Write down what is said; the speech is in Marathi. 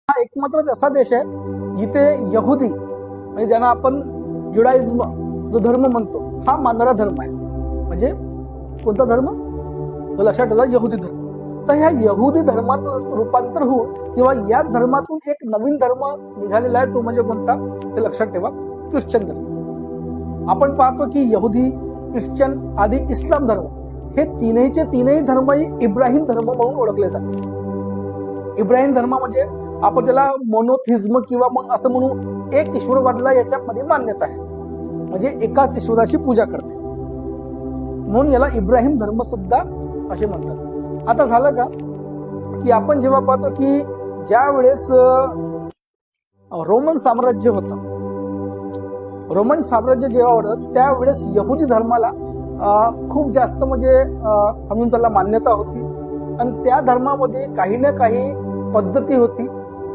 हा एकमात्र असा देश आहे जिथे यहुदी म्हणजे ज्यांना आपण जुडाइझम जो धर्म म्हणतो हा मानणारा धर्म आहे. म्हणजे कोणता धर्म तो लक्षात ठेवा, यहुदी धर्म. तर ह्या यहुदी धर्माचं रूपांतर होऊन किंवा या धर्मातून एक नवीन धर्म निघालेला आहे, तो म्हणजे कोणता ते लक्षात ठेवा, ख्रिश्चन धर्म. आपण पाहतो की यहुदी, ख्रिश्चन आदी इस्लाम धर्म हे तीनही धर्म इब्राहिम धर्म म्हणून ओळखले जातात. इब्राहिम धर्म म्हणजे आपण त्याला मोनोथिझम किंवा मग असं म्हणू एक ईश्वरवादला याच्यामध्ये मान्यता आहे, म्हणजे एकाच ईश्वराची पूजा करते, म्हणून याला इब्राहिम धर्म सुद्धा असे म्हणतात. आता झालं का की आपण जेव्हा पाहतो की ज्या वेळेस रोमन साम्राज्य होतं, रोमन साम्राज्य जेव्हा होतं त्यावेळेस यहुदी धर्माला खूप जास्त म्हणजे समजून त्याला मान्यता होती आणि त्या धर्मामध्ये काही ना काही पद्धती होती